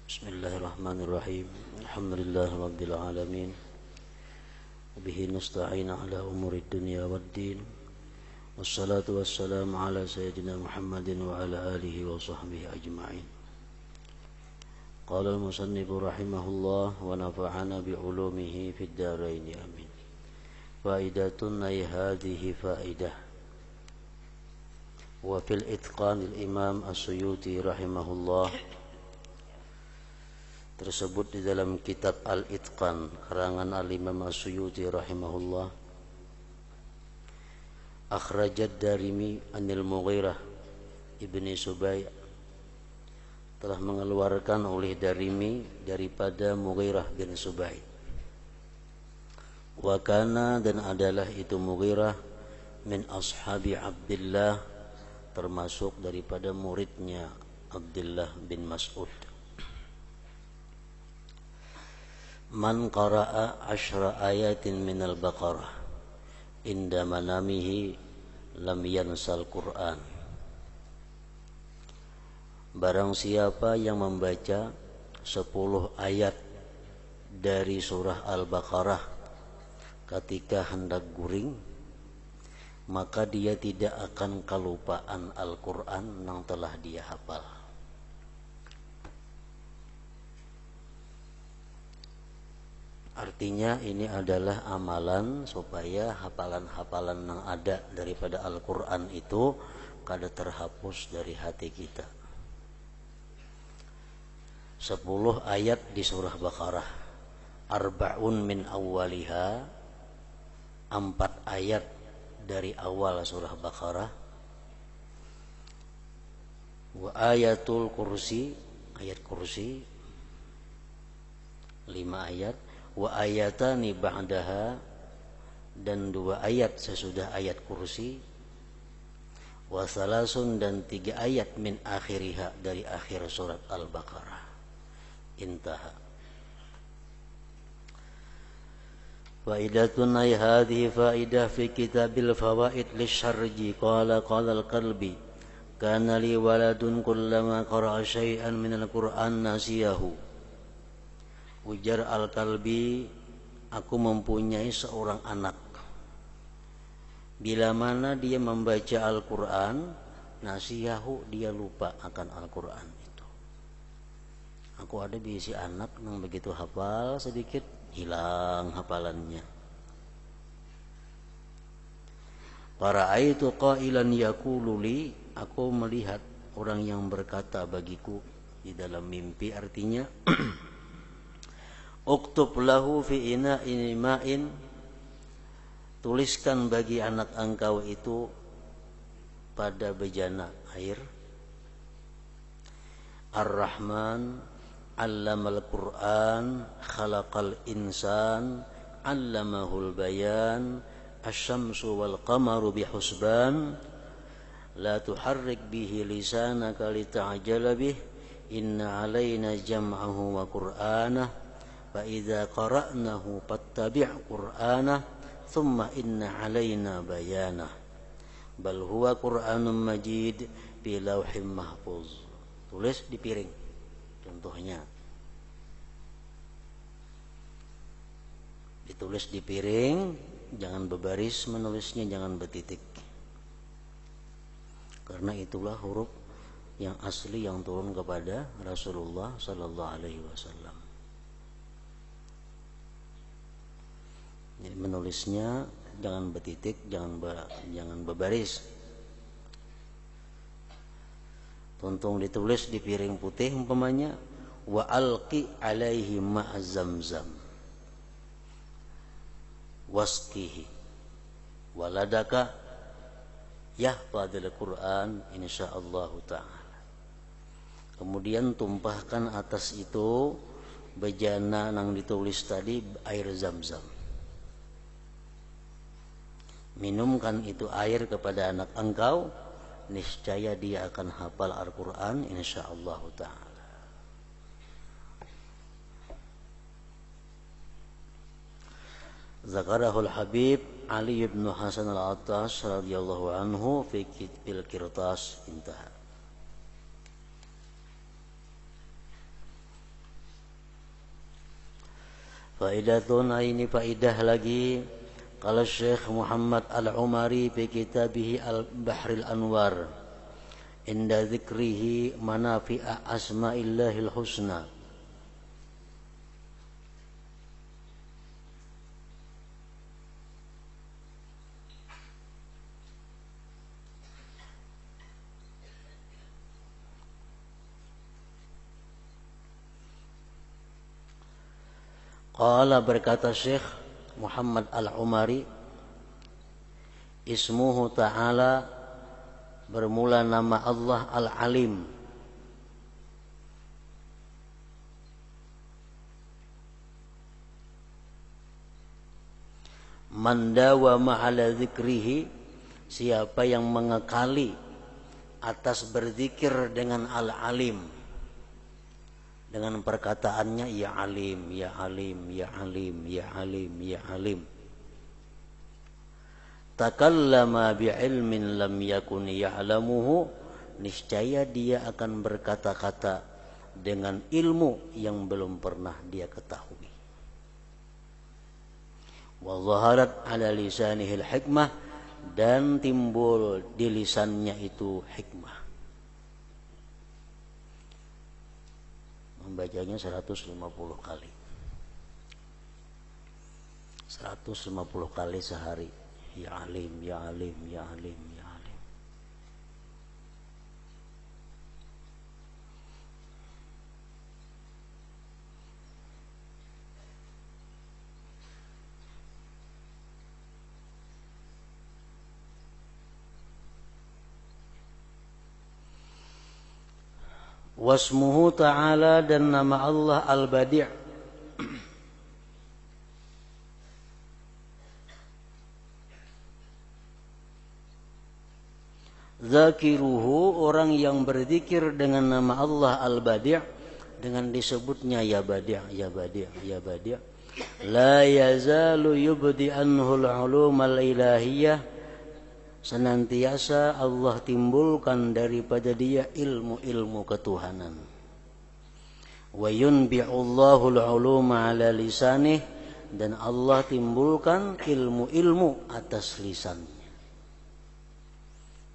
Bismillahirrahmanirrahim. Alhamdulillahirabbil alamin. Wabihi nasta'in ala umurid dunya waddin. Wassalatu wassalamu ala sayyidina Muhammadin wa ala alihi wa sahbihi ajma'in. Qala al-musannifu rahimahullah wa nafa'ana bi'ulumihi fid dharain amin. Faidatun ay hadhihi faidah. Wa fil itqan al-imam as-Suyuti rahimahullah tersebut di dalam kitab Al-Itqan karangan Al-Imam As-Suyuti rahimahullah. Akhrajat Darimi anil Mughirah ibni Subay, telah mengeluarkan oleh Darimi daripada Mughirah bin Subay. Wa kana, dan adalah itu Mughirah, min ashabi Abdullah, termasuk daripada muridnya Abdullah bin Mas'ud. Man qara'a 10 ayatin minal Baqarah inda manamihi lam yansal Qur'an. Barang siapa yang membaca 10 ayat dari surah Al-Baqarah ketika hendak guring, maka dia tidak akan kelupaan Al-Qur'an yang telah dia hafal. Artinya ini adalah amalan supaya hafalan-hafalan yang ada daripada Al-Quran itu kada terhapus dari hati kita. 10 ayat di surah Baqarah, arba'un min awwaliha, 4 ayat dari awal surah Baqarah. Wa ayatul kursi, ayat kursi 5 ayat. Wa ayatani ba'daha, dan 2 ayat sesudah ayat kursi. Wa salasun, dan 3 ayat min akhiriha, dari akhir surat Al-Baqarah. Intaha. Faidatun ay hadhihi faidah fi kitabil fawaid lisyarji. Qala al-Qalbi kana li waladun kullama qara'a syai'an min al-Qur'an nasiyahu. Ujar Al-Kalbi, aku mempunyai seorang anak. Bila mana dia membaca Al-Quran, nasiyahu, dia lupa akan Al-Quran itu. Aku ada bisi anak yang begitu hafal sedikit, hilang hafalannya. Fara'aitu qailan yaqulu li, aku melihat orang yang berkata bagiku di dalam mimpi, artinya uktub lahu fi ina'in ma'in, tuliskan bagi anak engkau itu pada bejana air. Ar-Rahman 'allamal Qur'an, khalaqal insan, 'allamahul bayan, asy-syamsu wal qamaru bihusban, la tuharrik bihi lisanaka lita'jala bih, inna 'alaina jam'ahu wa qur'anah, fa idza qara'nahu fattabi' qur'anah, thumma inna 'alaina bayanah, bal huwa qur'anun majid fi lauhim mahfuz. Tulis di piring contohnya. Ditulis di piring, jangan berbaris menulisnya, jangan bertitik. Karena itulah huruf yang asli yang turun kepada Rasulullah sallallahu alaihi wasallam. Jadi menulisnya jangan bertitik, jangan berbaris. Tuntung ditulis di piring putih umpamanya, wa alqi alaihi ma' zamzam wasqihi waladaka yahfadzul Qur'an insyaallah ta'ala. Kemudian tumpahkan atas itu bejana yang ditulis tadi air Zam-Zam. Minumkan itu air kepada anak engkau, niscaya dia akan hafal Al-Quran insyaallah ta'ala. Zakarahul Habib Ali bin Hasan al-Attas radhiyallahu anhu fi fil Qirtas, intaha. Faidatun, ini faidah lagi. Qala Syekh Muhammad Al-Umari fi kitabih Al-Bahril Anwar inda dzikrihi manafi'a asma'illahil husna. Qala, berkata Syekh Muhammad Al-Umari, ismuhu ta'ala, bermula nama Allah Al-Alim. Man dawama ala zikrihi, siapa yang mengekali atas berzikir dengan Al-Alim, dengan perkataannya ya alim, ya alim, ya alim, ya alim, ya alim. Takallama bi'ilmin lam yakun ya'lamuhu, niscaya dia akan berkata-kata dengan ilmu yang belum pernah dia ketahui. Wa zaharat ala lisanihil hikmah, dan timbul di lisannya itu hikmah. Membacanya 150 kali. 150 kali sehari. Ya alim, ya alim, ya alim, ya alim. Wasmuhu ta'ala, dan nama Allah Al-Badi'. Zakiruhu, orang yang berzikir dengan nama Allah Al-Badi', dengan disebutnya ya Badi', ya Badi', ya Badi', la yazalu yubdi anhul ulumal ilahiyah, senantiasa Allah timbulkan daripada dia ilmu-ilmu ketuhanan. Wa yunbi'ullahu al-uluma ala lisanih, dan Allah timbulkan ilmu-ilmu atas lisannya.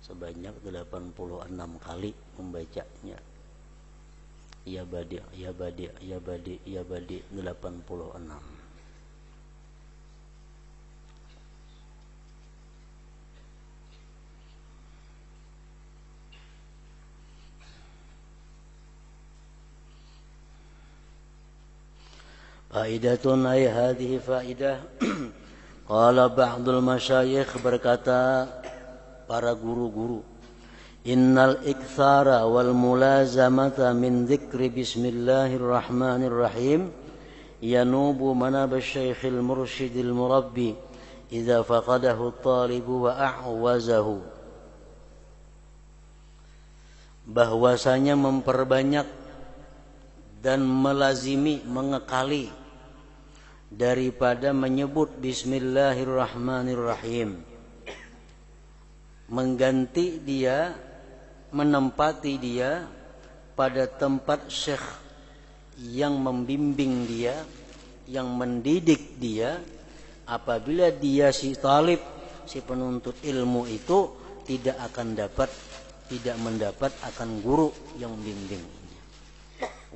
Sebanyak 86 kali membacanya. Ya Badi', ya Badi', ya Badi', ya Badi', 86. Faidatun, ay hadhihi faidah. Qala ba'dul masyayikh, berkata para guru-guru, innal iktsara wal mulazamata min dzikri bismillahirrahmanirrahim yanubu manab asy-syaikhil mursyidil murabbi idza faqadahu at-talibu wa a'wazahu. Bahwasanya memperbanyak dan melazimi, mengekali daripada menyebut bismillahirrahmanirrahim, mengganti dia, menempati dia pada tempat syekh yang membimbing dia, yang mendidik dia. Apabila dia si talib, si penuntut ilmu itu tidak mendapat akan guru yang membimbingnya.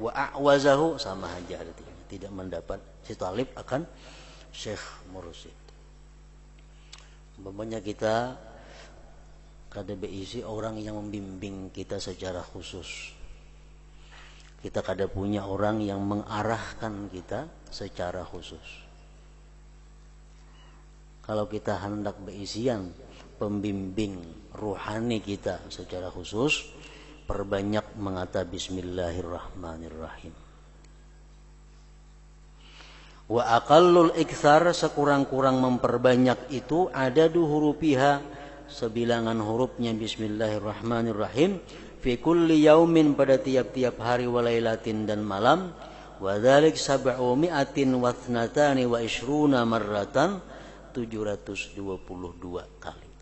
Wa a'wazahu, sama aja artinya, tidak mendapat si talib akan syekh mursyid. Umpamanya kita kada beisi orang yang membimbing kita secara khusus, kita kada punya orang yang mengarahkan kita secara khusus. Kalau kita hendak beisian pembimbing ruhani kita secara khusus, perbanyak mengata bismillahirrahmanirrahim. Wa aqallul iktsar, sekurang-kurang memperbanyak itu, adadu hurufiha, sebilangan hurufnya bismillahirrahmanirrahim, fi kulli yaumin, pada tiap-tiap hari, wa lailatin, dan malam, wa dzalik 700 wa 22 marratan, 722 kali.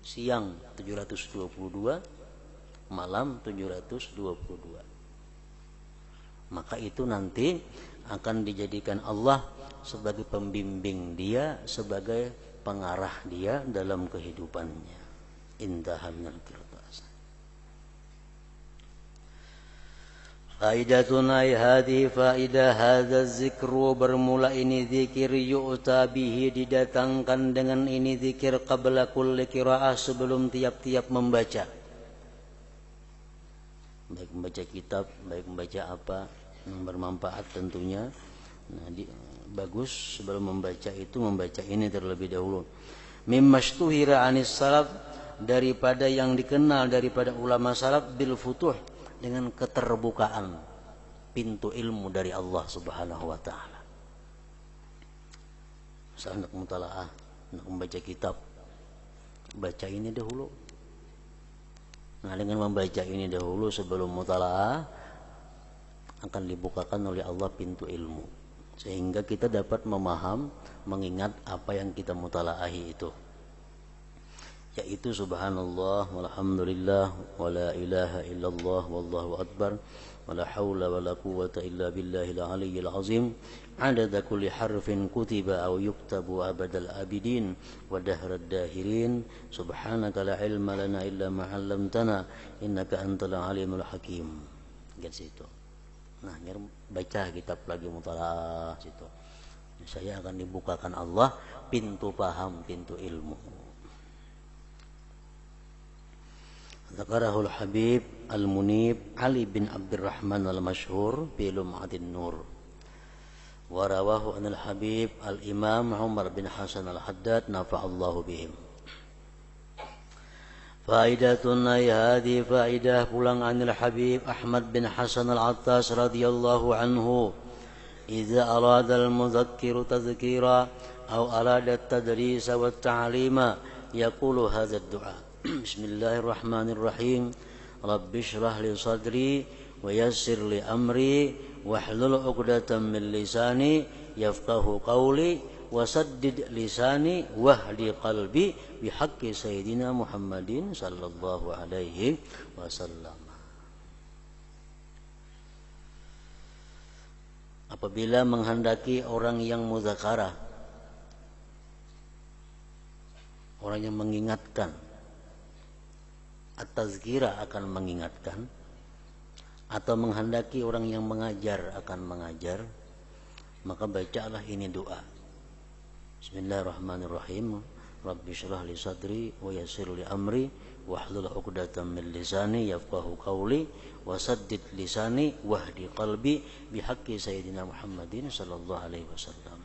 Siang 722, malam 722. Maka itu nanti akan dijadikan Allah sebagai pembimbing dia, sebagai pengarah dia dalam kehidupannya. Intaha minal qirtas. Faidatuna hadhi faidah hadza zikru, bermula ini zikir, yu'ta bihi, didatangkan dengan ini zikir, qabla kulli qiraah, sebelum tiap-tiap membaca. Baik membaca kitab, baik membaca apa yang bermanfaat tentunya. Nah, bagus sebelum membaca itu membaca ini terlebih dahulu. Mimmashtuhira anis salaf, daripada yang dikenal daripada ulama salaf, bil futuh, dengan keterbukaan pintu ilmu dari Allah Subhanahu wa taala. Misalnya nak mutalaah, nak membaca kitab, baca ini dahulu. Nah, dengan membaca ini dahulu sebelum mutalaah akan dibukakan oleh Allah pintu ilmu, sehingga kita dapat memaham, mengingat apa yang kita mutalaahi itu, yaitu subhanallah walhamdulillah wala ilaha illallah wallahu akbar wala haula wala quwwata illa billahil aliyyil azim, adada kulli harfin kutiba aw yuktabu abadal abidin wa dahrad dahirin, subhanaka la ilma lana illa ma 'allamtana innaka antal alimul hakim. Gitu. Nah, baca kitab lagi mutalaah situ, saya akan dibukakan Allah pintu paham, pintu ilmu. Zakarahul Habib Al-Munib Ali bin Abdurrahman Al-Mashhur fi Lum'atin Nur. Wa rawahu anil Habib Al-Imam Umar bin Hasan Al-Haddad nafa'allahu bihim. Faidatun hadi faidah pulang anil Habib Ahmad bin Hasan Al-Attas radhiyallahu anhu. Idza arada al-mudhakkiru tadhkira aw arada at-tadrisa wa at-ta'lima yaqulu hadha ad-du'a. Bismillahirrahmanirrahim. Rabbi shrah li sadri wa yassir li amri wahlul 'uqdatam min lisani yafqahu qawli wasaddid lisani wahdi qalbi bihaqqi sayyidina Muhammadin sallallahu alaihi wasallam. Apabila menghendaki orang yang mudzakarah, orang yang mengingatkan, at-tazkira akan mengingatkan, atau menghendaki orang yang mengajar akan mengajar, maka bacalah ini doa. Bismillahirrahmanirrahim. Rabbi shrah li sadri wa yassir li amri wahlul 'uqdatam min lisani yafqahu qawli wasaddid lisani wahdi qalbi bihaqqi sayyidina Muhammadin sallallahu alaihi wasallam.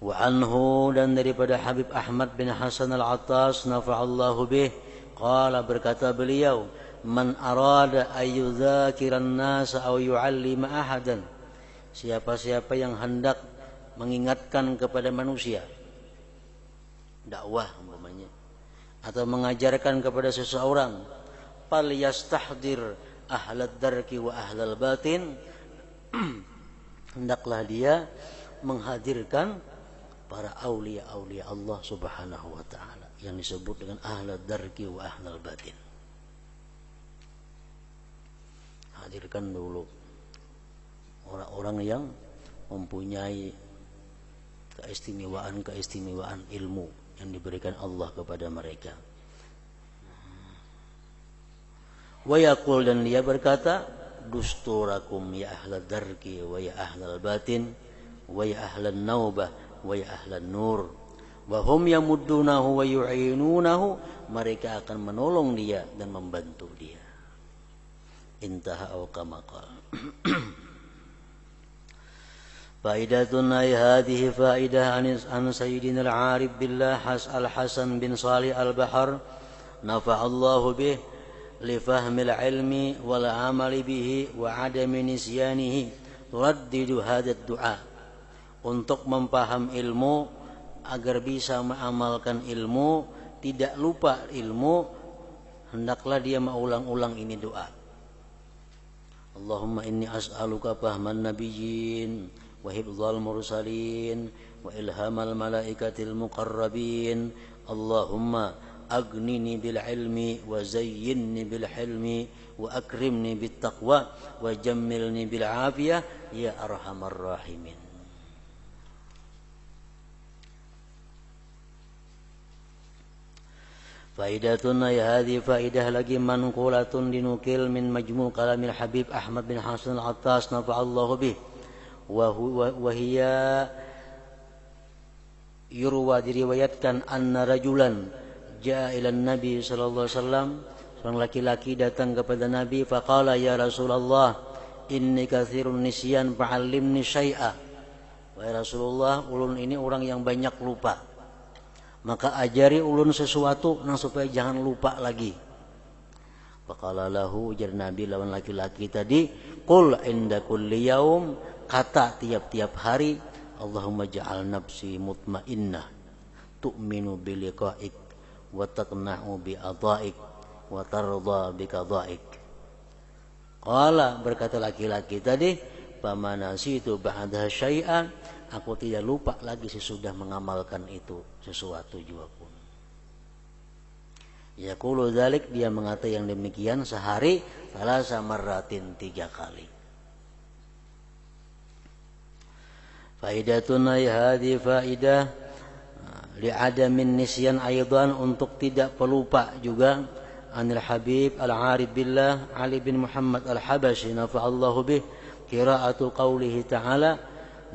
Wa anhu, dan daripada Habib Ahmad bin Hasan Al-Attas nafa'allahu bih, qala, berkata beliau, man arada ayyudzakiran nas aw yu'allima ahadan, siapa-siapa yang hendak mengingatkan kepada manusia, dakwah umpamanya, atau mengajarkan kepada seseorang, fal yastahdir ahlad darki wa ahlal batin, hendaklah dia menghadirkan para aulia-aulia Allah Subhanahu wa taala yang disebut dengan ahlad darki wa ahlal batin. Hadirkan dulu orang-orang yang mempunyai keistimewaan ilmu yang diberikan Allah kepada mereka. Wa yaqul, dan dia berkata, dusturakum ya ahlad darki wa ya ahlal batin wa ya ahlan naubah wa ya ahlan nur wa hum yamuddunahu wa yu'inunahu, mereka akan menolong dia dan membantu dia. Intaha aw kama qala. Faidatun hadhihi faidah an sayyidina al-arif billah al-Hasan bin Salih al-Bahar nafa'allahu bih li fahmil ilmi wal amali bihi wa adami nisyanihi turaddidu hadha ad-du'a, untuk mempaham ilmu agar bisa mengamalkan ilmu, tidak lupa ilmu, hendaklah dia mengulang-ulang ini doa. Allahumma inni as'aluka fahman nabiyyin wa hifdzal mursalin wa ilhamal malaikatil muqarrabin. Allahumma aghnini bil ilmi wa zayyinni bil hilmi wa akrimni bit taqwa wa jammilni bil afiyah ya arhamar rahimin. Faidatun ya hadhi faidah lagi manqulatun dinukil min majmu' kalamil Habib Ahmad bin Hasan al-Attas nafa'allahu bih wa hiya yurwa diriwayatkan anna rajulan jaa ila Nabi sallallahu alaihi wasallam, seorang laki-laki datang kepada Nabi, faqala ya Rasulullah inni katsirun nisyan fa'allimni syai'a. Wahai Rasulullah, ulun ini orang yang banyak lupa, maka ajari ulun sesuatu nang supaya jangan lupa lagi. Faqala lahu, ujar Nabi lawan laki-laki tadi, qul inda kulli yaum, kata tiap-tiap hari, Allahumma ja'al nafsi mutmainnah tu'minu bi liqa'ik wa taqna'u bi adha'ik wa tarda bi qadha'ik. Qala, berkata laki-laki tadi, famanasitu ba'da syai'an, aku tidak lupa lagi sesudah mengamalkan itu sesuatu juga pun. Yaqulu dzalik, dia mengata yang demikian sehari salasa marratin 3 kali. Faidatun hadi faidah li'adamin nisyan aidan, untuk tidak pelupa juga, anil Habib al-Arif billah Ali bin Muhammad al-Habashi nafa'allahu bih, qira'atu qawlihi ta'ala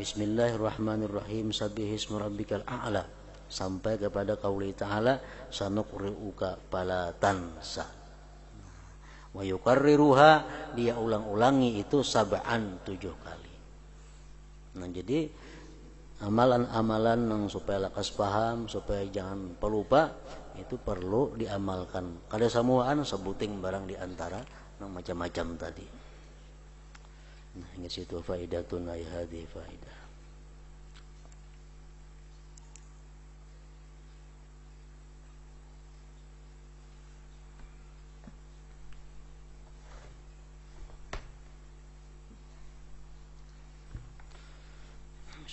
bismillahirrahmanirrahim sabbihismu rabbikal a'la, sampai kepada qauli ta'ala sanuqri'uka fala tansa. Wa yukarriruha, dia ulang-ulangi itu 7 kali. Nah, jadi amalan-amalan yang supaya lekas paham, supaya jangan pelupa, itu perlu diamalkan. Kada samuaan sebuting barang diantara yang macam-macam tadi. Nah, hingga situ faidatun ay hadhi faidah.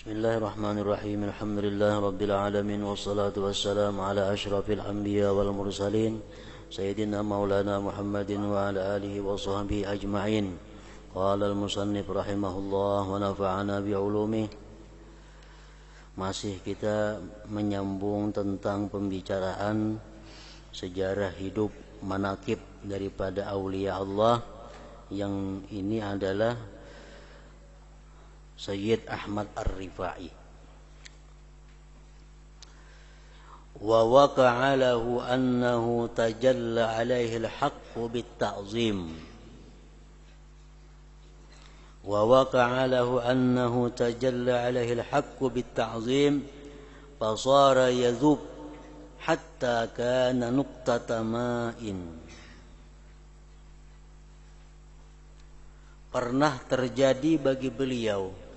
Bismillahirrahmanirrahim. Alhamdulillah rabbil alamin wassalatu wassalamu ala asyrafil anbiya wal mursalin sayyidina maulana Muhammadin wa ala alihi wa sahbihi ajma'in. Qala al-musannif rahimahullah wa nafa'ana bi ulumih. Masih kita menyambung tentang pembicaraan sejarah hidup manaqib daripada aulia Allah, yang ini adalah Sayyid Ahmad Ar-Rifai. Wa waqa'a lahu annahu tajalla alaihi al-haqqu bit-ta'zim. Wa waqa'a lahu annahu tajalla alaihi al-haqqu bit-ta'zim fasara yadhub hatta kana nuqtata ma'in. Pernah terjadi bagi beliau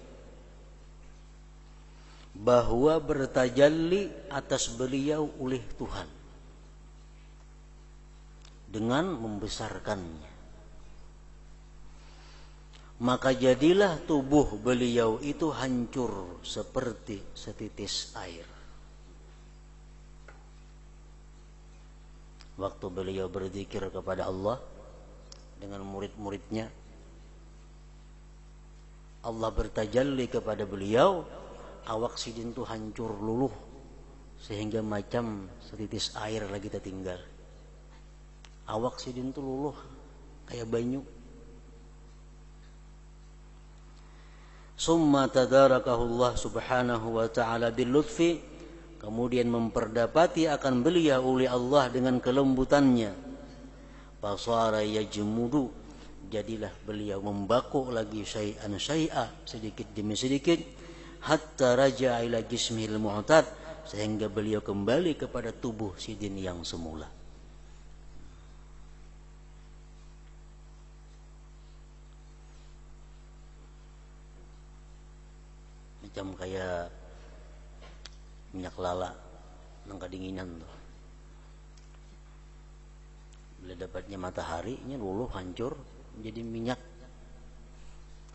bahwa bertajalli atas beliau oleh Tuhan dengan membesarkannya, maka jadilah tubuh beliau itu hancur seperti setitis air. Waktu beliau berzikir kepada Allah dengan murid-muridnya, Allah bertajalli kepada beliau, awak sidin itu hancur luluh sehingga macam setitis air lagi tertinggal. Awak sidin itu luluh kayak banyu. Summa tadarakahullah subhanahu wa ta'ala bil lutfi, kemudian memperdapati akan beliau oleh Allah dengan kelembutannya. Fasara yajmudu, jadilah beliau membaku lagi syai'an syai'a, sedikit demi sedikit, hatta raja'a ila jismihil mu'tad, sehingga beliau kembali kepada tubuh sidin yang semula. Macam kayak minyak lala nang kedinginan tuh. Bila dapatnya matahari, ini luluh hancur jadi minyak.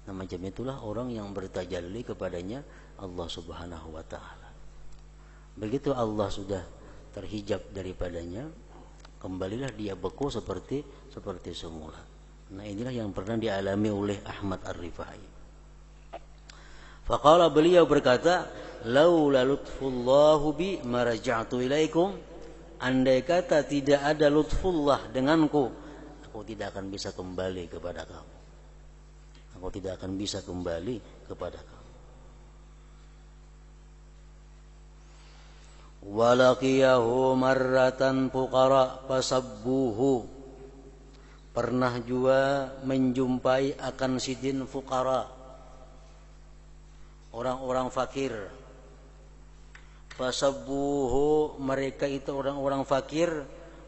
Nah, macam itulah orang yang bertajalli kepadanya Allah subhanahu wa ta'ala. Begitu Allah sudah terhijab daripadanya, kembalilah dia beku seperti semula. Nah, inilah yang pernah dialami oleh Ahmad Ar-Rifai. Faqala, beliau berkata, laula lutfullahu bi maraja'tu ilaikum. Andai kata tidak ada lutfullah denganku, aku tidak akan bisa kembali kepada kamu. Aku tidak akan bisa kembali kepada kamu. Walaqiyahu marratan fuqara fasabbuhu. Pernah juga menjumpai akan sidin fuqara, orang-orang fakir. Fasabbuhu, mereka itu orang-orang fakir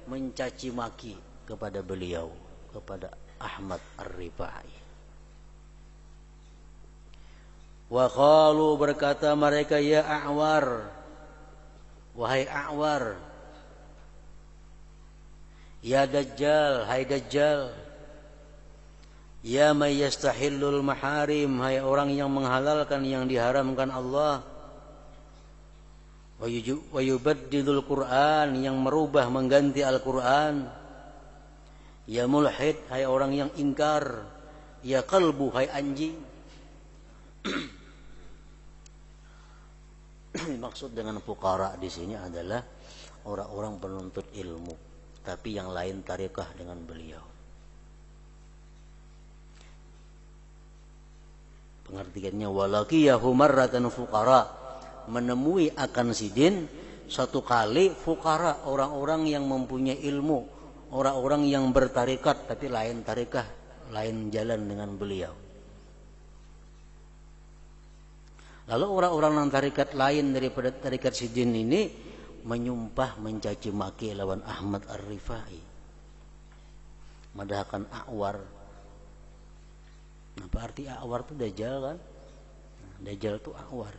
mencaci maki kepada beliau, kepada Ahmad Ar-Rifai. Wa qalu, berkata mereka, ya A'war, wahai A'war, ya Dajjal, hai Dajjal, ya may yastahillul maharim, hai orang yang menghalalkan yang diharamkan Allah, wa yubaddilul Qur'an, yang merubah mengganti Al-Qur'an, ya mulhid, hai orang yang ingkar, ya qalbu, hai anjing. Maksud dengan fuqara di sini adalah orang-orang penuntut ilmu, tapi yang lain tarekah dengan beliau. Pengertiannya walaqiyahu marratan fuqara, menemui akan sidin satu kali fuqara, orang-orang yang mempunyai ilmu, orang-orang yang bertarekat tapi lain tarekah, lain jalan dengan beliau. Lalu orang-orang yang tarekat lain daripada tarekat sidin ini menyumpah mencaci maki lawan Ahmad Ar-Rifai, madahkan A'war. Apa arti A'war itu? Dajjal kan? Dajjal itu A'war.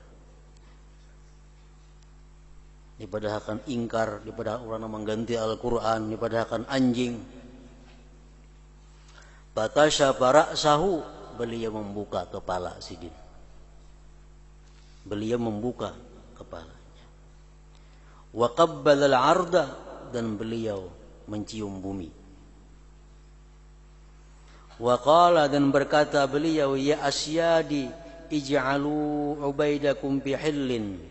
Dipadahkan ingkar, dipadahkan orang yang mengganti Al-Quran, dipadahkan anjing. Batasya bara'sahu, beliau membuka kepala sidin. Beliau membuka kepalanya. Wa qabbala al-arda, dan beliau mencium bumi. Wa qala, dan berkata beliau, ya asyadi ij'alu ubaidakum fi hillin.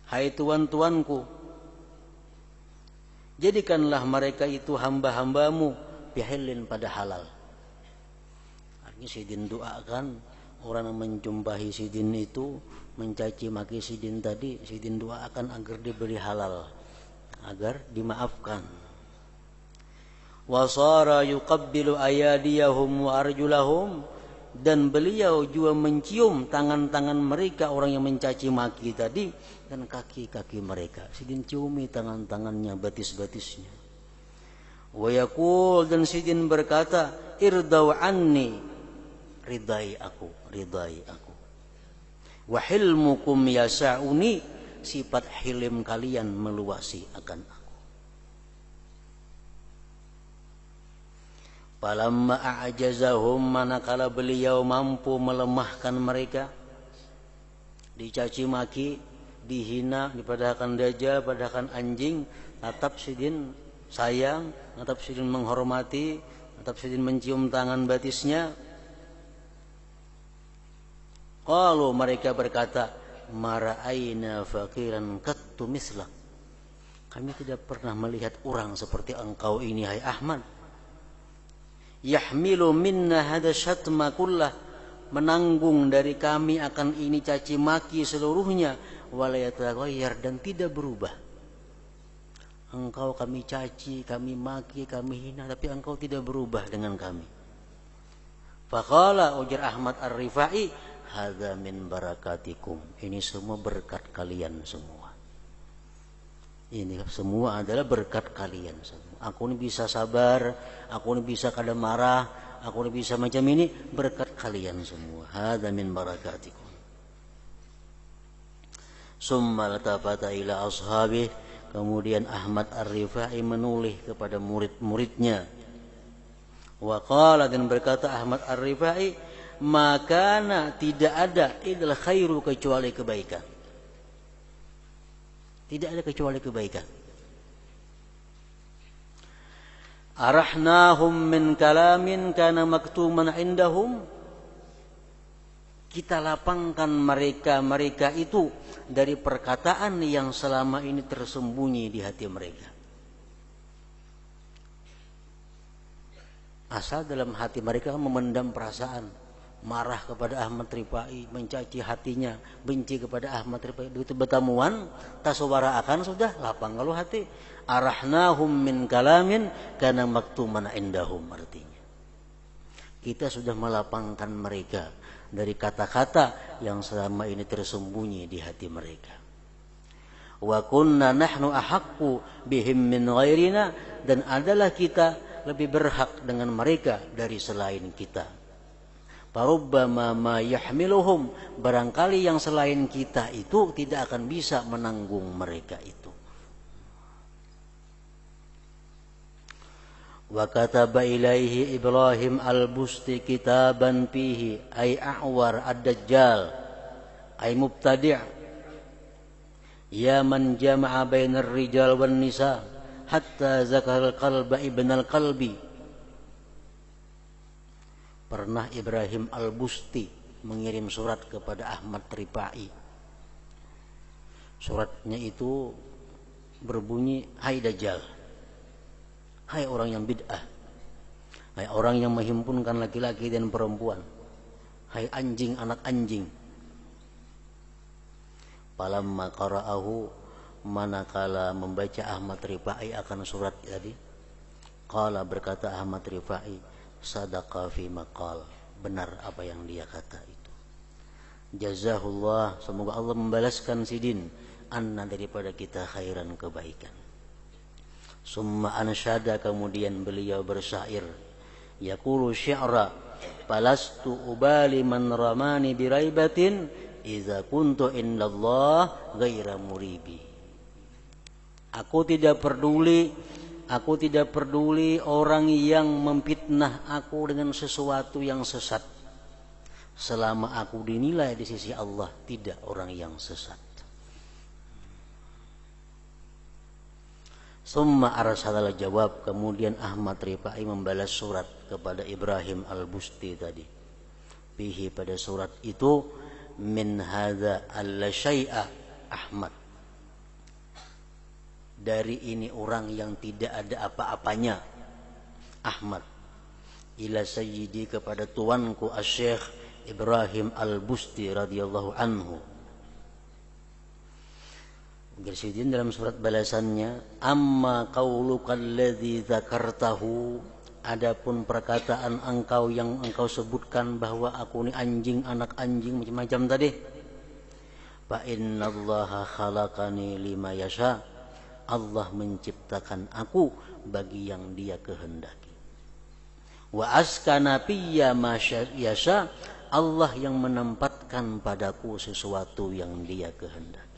Hai tuan-tuanku, jadikanlah mereka itu hamba-hambamu fi hillin, pada halal. Artinya sidin doakan orang yang menjumpai sidin itu, mencaci maki sidin tadi, sidin doakan agar diberi halal, agar dimaafkan. Wasara yuqabbilu ayadiyahum wa arjulahum, dan beliau juga mencium tangan-tangan mereka, orang yang mencaci maki tadi, dan kaki-kaki mereka. Sidin ciumi tangan-tangannya, batis-batisnya. Wa yaqul, dan sidin berkata, irdau anni, ridai aku, ridai aku. Wa hilmukum yasa'uni, sifat hilim kalian meluasi akan aku. Falamma a'jazahum, manakala beliau mampu melemahkan mereka, dicaci maki, dihina, dipadahkan dajjal, padahkan anjing, tetap sidin sayang, tetap sidin menghormati, tetap sidin mencium tangan batisnya. Qalu, mereka berkata, mara'aina faqiran qattu mislak, kami tidak pernah melihat orang seperti engkau ini, hai Ahmad. Yahmilu minna hada syatma kullah, menanggung dari kami akan ini caci maki seluruhnya, wala yataghayyar, dan tidak berubah. Engkau kami caci, kami maki, kami hina, tapi engkau tidak berubah dengan kami. Faqala, ujar Ahmad Ar-Rifai, hadza min barakatikum, ini semua berkat kalian semua. Ini semua adalah berkat kalian semua. Aku ini bisa sabar, aku ini bisa kada marah, aku ini bisa macam ini, berkat kalian semua. Hadza min barakatikum. Summa latafata ila ashabih, kemudian Ahmad Ar-Rifai menoleh kepada murid-muridnya. Wa qala, dan berkata Ahmad Ar-Rifai, makana, tidak ada idul khairu, kecuali kebaikan. Tidak ada kecuali kebaikan. Arahnahum min kalamin kana maktuman indahum. Kita lapangkan mereka itu dari perkataan yang selama ini tersembunyi di hati mereka. Asal dalam hati mereka memendam perasaan, marah kepada Ahmad Rifai, mencaci hatinya, benci kepada Ahmad Rifai. Begitu bertemuan, tasawara akan sudah lapang kalau hati. Arahnahum min kalamin kana maktuman indahum, artinya kita sudah melapangkan mereka dari kata-kata yang selama ini tersembunyi di hati mereka. Wa kunna nahnu ahaqqu bihim min ghairina, dan adalah kita lebih berhak dengan mereka dari selain kita. Farubbama ma yahmiluhum, barangkali yang selain kita itu tidak akan bisa menanggung mereka itu. Wa kataba ilaihi Ibrahim al-Busti kitaban fihi ay a'war ad-dajjal ay mubtadi' ya man jama'a bainar rijal wan nisa hatta zakar qalba ibnal qalbi. Pernah Ibrahim al-Busti mengirim surat kepada Ahmad Rifai. Suratnya itu berbunyi, hai Dajjal, hai orang yang bid'ah, hai orang yang menghimpunkan laki-laki dan perempuan, hai anjing anak anjing. Falamma qara'ahu, manakala membaca Ahmad Rifai akan surat tadi, qala, berkata Ahmad Rifai, sadaqa fi maqal, benar apa yang dia kata itu. Jazahullah, semoga Allah membalaskan sidin anna, daripada kita, khairan, kebaikan. Summa ansyada, kemudian beliau bersyair, yaqulu syi'ra falastu ubali man ramani biraibatin idza kuntu indallah ghaira muribi. Aku tidak peduli orang yang memfitnah aku dengan sesuatu yang sesat, selama aku dinilai di sisi Allah tidak orang yang sesat. Summa arsalal jawab, kemudian Ahmad Rifai membalas surat kepada Ibrahim al-Busti tadi. Fihi, pada surat itu, min hadza alla syai'a Ahmad, dari ini orang yang tidak ada apa-apanya Ahmad, ila sayyidi, kepada tuanku Asy-Syaikh Ibrahim al-Busti radhiyallahu anhu. Bersidin dalam surat balasannya, amma qaulukal ladzi dzakartahu, adapun perkataan engkau yang engkau sebutkan bahwa aku ini anjing anak anjing macam-macam tadi, fa innallaha khalaqani lima yasha, Allah menciptakan aku bagi yang Dia kehendaki. Wa askana fiyya ma yasha, Allah yang menempatkan padaku sesuatu yang Dia kehendaki.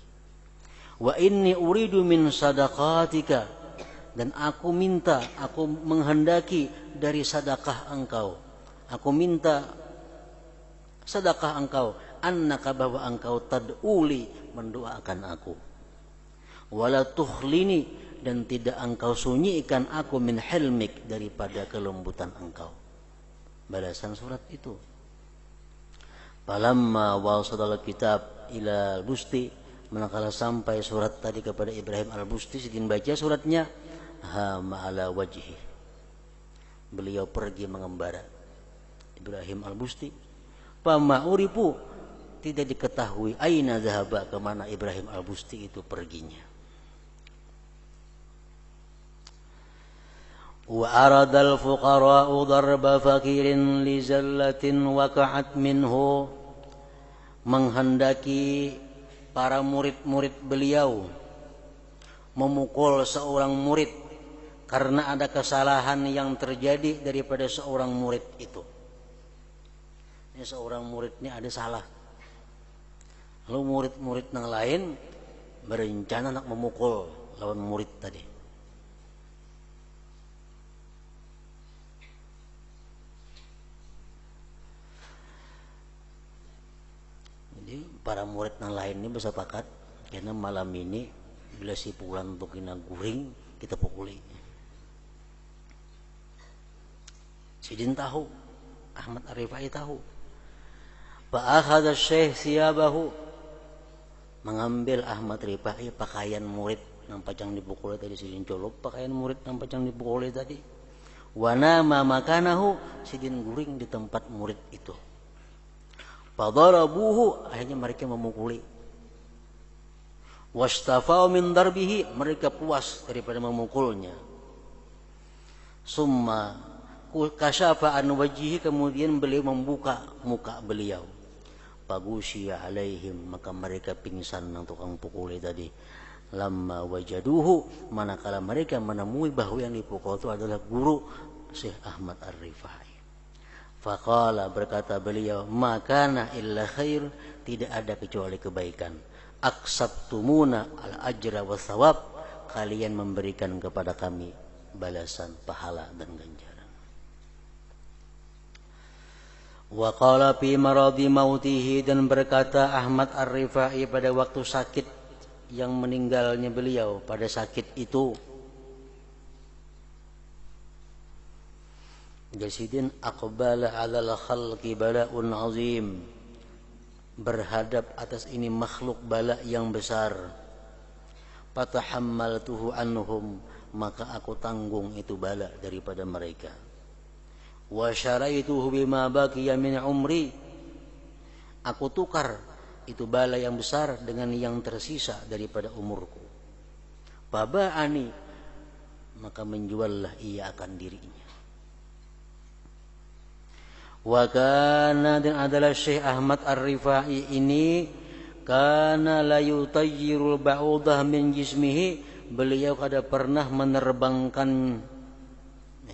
Wa inni uridu min sadaqatika, dan aku menghendaki dari sedekah engkau. Aku minta sedekah engkau, annaka, bahwa engkau tad'uli, mendoakan aku. Wala tuhlini, dan tidak engkau sunyikan aku, min hilmik, daripada kelembutan engkau. Balasan surat itu. Falamma wasadal kitab ila Busti, manakala sampai surat tadi kepada Ibrahim al-Busti, sedang baca suratnya, hama ala wajhi, beliau pergi mengembara. Ibrahim al-Busti, fama urifu, tidak diketahui, aina zahaba, kemana Ibrahim al-Busti itu perginya. Wa aradal fuqara'u darba fakirin li zallatin waqa'at minhu, menghendaki para murid-murid beliau memukul seorang murid karena ada kesalahan yang terjadi daripada seorang murid itu. Ini seorang murid ini ada salah, lalu murid-murid yang lain berencana nak memukul lawan murid tadi. Jadi para murid yang lain ini bersepakat, karena malam ini bila si pulang untuk kena guring kita pukuli. Sidin tahu, Ahmad Ar-Rifai tahu. Fa akhadha Syekh siyabahu, mengambil Ahmad Rifai pakaian murid yang pacang dipukuli tadi. Sidin colok pakaian murid yang pacang dipukuli tadi. Wa nama makanahu, sidin guring di tempat murid itu. Fadarabuhu, akhirnya mereka memukuli. Wastafau min darbihi, mereka puas daripada memukulnya. Summa kasyafa an wajhihi, kemudian beliau membuka muka beliau. Pagusya alaihim, maka mereka pingsan yang tukang pukuli tadi. Lamma wajaduhu, manakala mereka menemui bahwa yang dipukul itu adalah guru Syekh Ahmad Ar-Rifai. Faqala, berkata beliau, makana illa khair, tidak ada kecuali kebaikan. Aksabtumuna al-ajra wa thawab, kalian memberikan kepada kami balasan, pahala dan ganjaran. Wa qala fi maradi mautihi, dan berkata Ahmad Ar-Rifai pada waktu sakit yang meninggalnya beliau, pada sakit itu, Jasidin aqbala 'alal khalqi bala'un 'azim, berhadap atas ini makhluk bala yang besar. Fatahammaltuhu anhum, maka aku tanggung itu bala daripada mereka. Wa syaraituhu bima baqiya min umri, aku tukar itu bala yang besar dengan yang tersisa daripada umurku. Faba'ani, maka menjuallah ia akan dirinya. Wa kana, dan adalah Syekh Ahmad Ar-Rifai ini, kana la yutayyirul ba'udah min jismihi, beliau kada pernah menerbangkan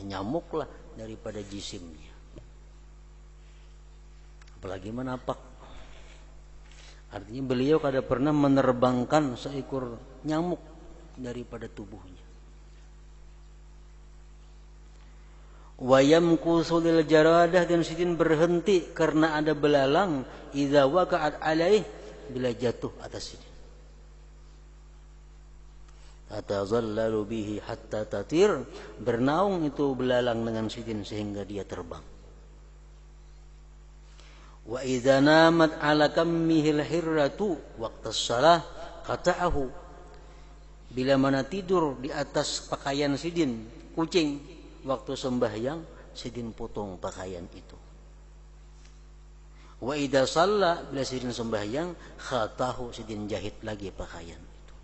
nyamuk lah daripada jisimnya, apalagi menapak. Artinya beliau kada pernah menerbangkan seekor nyamuk daripada tubuhnya. Wayam kusulil jaradah, dan sidin berhenti karena ada belalang. Idza waqa'at alaih, bila jatuh atas sidin. Atazallalu bihi hatta tatir, bernaung itu belalang dengan sidin sehingga dia terbang. Wa idza namat ala kammihil hirratu waqtas shalah qata'ahu, bila mana tidur di atas pakaian sidin kucing waktu sembahyang, sidin potong pakaian itu. Wa idza shalla, bila sidin sembahyang, khatahu, sidin jahit lagi pakaian itu.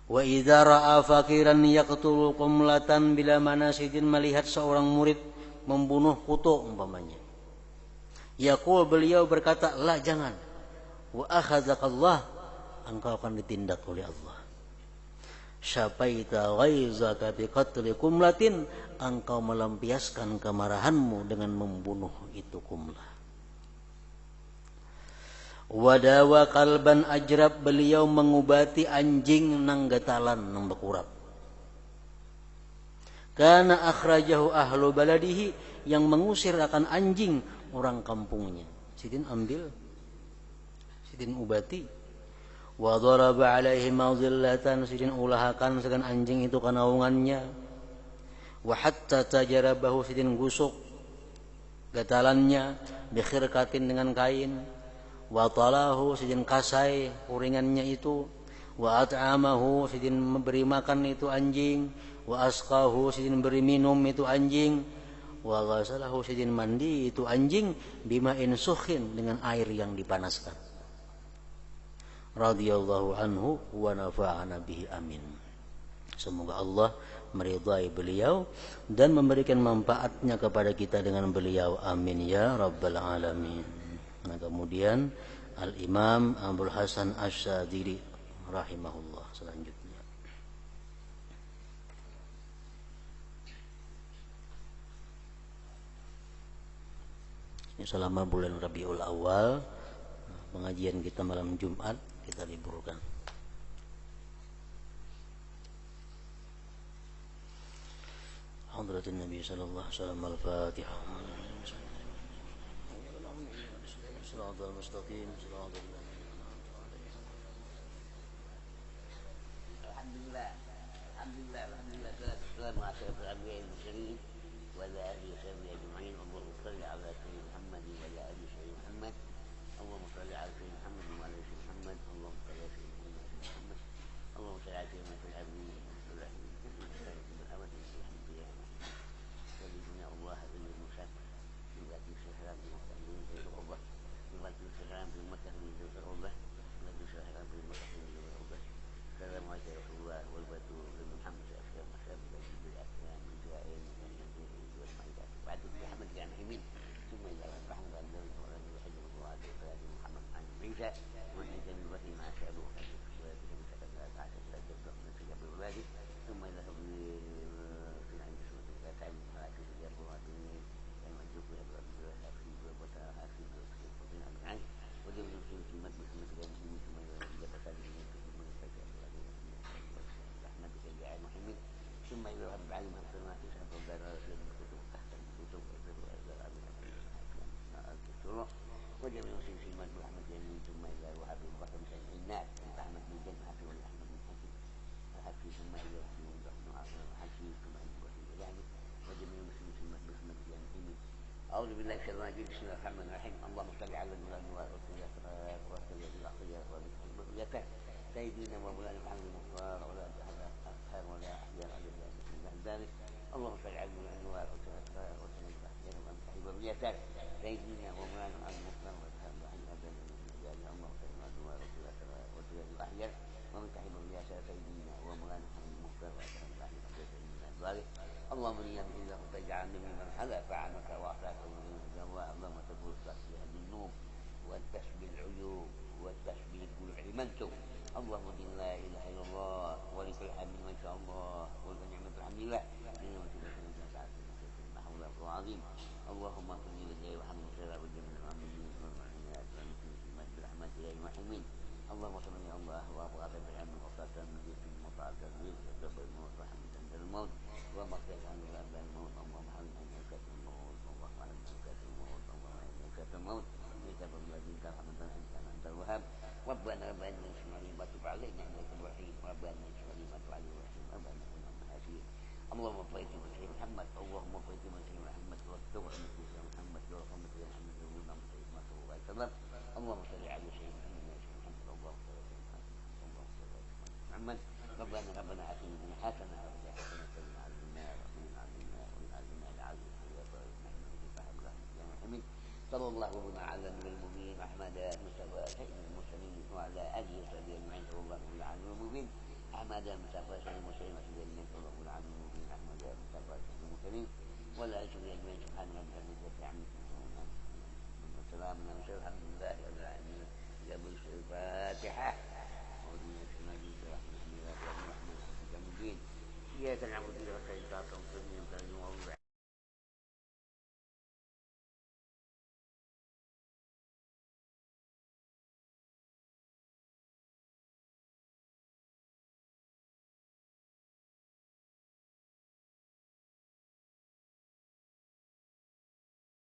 Wa idza ra'a faqiran yaqtulu qumlatan, bila mana sidin melihat seorang murid membunuh kutu umpamanya. Yaqul, beliau berkata, la, jangan. Wa akhadzakallah, engkau akan ditindak oleh Allah. Syafaita ghaizaka biqatli kumlatin, engkau melampiaskan kemarahanmu dengan membunuh itu kumlah. Wadawa kalban ajrab, beliau mengobati anjing nang gatalan nang bekurap. Kana akhrajahu ahlu baladihi, yang mengusir akan anjing orang kampungnya. Sidin ambil, sidin ubati. Wa daraba alaihi mazillatan, sidin ulahakan segan anjing itu kanaungannya. Wa hatta tajarabahu, sidin gusuk gatalannya, bikhirkatin, dengan kain. Wa talahu, sidin kasai uringannya itu. Wa at'amahu, sidin memberi makan itu anjing. Wa asqahu, sidin beri minum itu anjing. Wa ghasalahu, sidin mandi itu anjing. Bima'in sukhin, dengan air yang dipanaskan. Radhiyallahu anhu wa nafa'ana bihi, amin. Semoga Allah meridai beliau dan memberikan manfaatnya kepada kita dengan beliau, amin ya rabbal alamin. Nah, kemudian Al-Imam Abul Hasan Asy-Syadzili rahimahullah selanjutnya. Ini selama bulan Rabiul Awal, pengajian kita malam Jumat kita liburkan. Hadratin Nabi sallallahu alaihi wasallam. Al-Fatihah. Shiratal mustaqim, shiratal الحلال بالمستحيل زي الغربة يغلق السلام بالمتهم زي الغربة يغلق السلام بالمتهم زي الغربة السلام عليك يا رسول الله والبدو محمد أسلام أسلام بجيب الأسلام من جائين من ينزل والمعيدات وبعد محمد يعني يمين ثم إذا محمد عن ذلك ولم يحج الله وفلاد محمد عن عيسى ومن عند من وفي ما شابه وحدث ولاده بسبب لا تعشى سجد من في قبل ولاده ثم إذا في عند سورة لا تعلم ما في جاب وعدين كما يجب يبقى في وبتاها في وفي عنه ودم يمكن في مد محمد قال ثم إذا بسال من ثم يستجاب أحمد كالجاعل محمد ثم إذا رب علم ما في شهر الدار في الكتب تحت الكتب الدكتوراه وجميع مسلم في مد محمد يمين ثم إذا وهب البحر من الناس أحمد بن جن حفي ولا أحمد بن حفي حفي ثم إذا في حفي ثم إذا وفي يعني وجميع مسلم في مد محمد يمين أعوذ بالله من الشيطان الرجيم بسم الله الرحمن الرحيم اللهم صل على النبي وعلى سيدنا ومولانا محمد المختار ولا أفهام ولا أحيان عليه من ذلك اللهم صل على النبي وعلى وبيتك سيدنا ومولانا محمد المختار وأفهام اللهم صل على النبي وعلى أحيان ومن تحب الرياسة سيدنا ومولانا محمد المختار وأفهام من ذلك اللهم إنا بإذنك تجعلني ممن حلف عنك وأعطاك من الجواب اللهم تقول تسبيح بالنوم والتسبيح العيوب والتسبيح بالعلمنتم اللهم إن لا إله إلا الله ولكل حمد ما شاء الله ولنعمة الحمد لله نعمة الله العظيم اللهم صل وسلم وحمد وسلم وجميع المؤمنين والمؤمنات والمسلمين برحمة الله الراحمين اللهم صل على الله وأبغى بالعلم وصلاة من يتم وطاعة الرزق وتوبة الموت ورحمة عند الموت ومغفرة عن الأبدان الموت اللهم حرمنا من كتب الموت اللهم حرمنا من كتب الموت اللهم حرمنا من كتب الموت لتبر الذين رحمة أنت الوهاب ربنا ربنا اسمع لي ما تب علينا إنك الرحيم ربنا اسمع لي ما تب علينا الرحيم ربنا كنا من الحسين اللهم صل على محمد اللهم صل على محمد واستغفر محمد ورحمة الله محمد اللهم صل على محمد اللهم صل على سيدنا محمد اللهم صل على محمد ربنا آتنا من حسنة وفي حسنة وقنا عذاب النار وقنا عذاب النار العظيم حميد صلى الله وسلم على المؤمنين أحمد مصطفى سيد المرسلين وعلى آله وصحبه أجمعين صلى الله على المؤمنين أحمد مصطفى سيد المرسلين وصحبه أجمعين صلى الله على المؤمنين أحمد مصطفى سيد المرسلين ولا أشهد أجمعين سبحان ربك رب العزة عما يصفون والسلام على المرسلين الحمد لله رب العالمين. الفاتحة.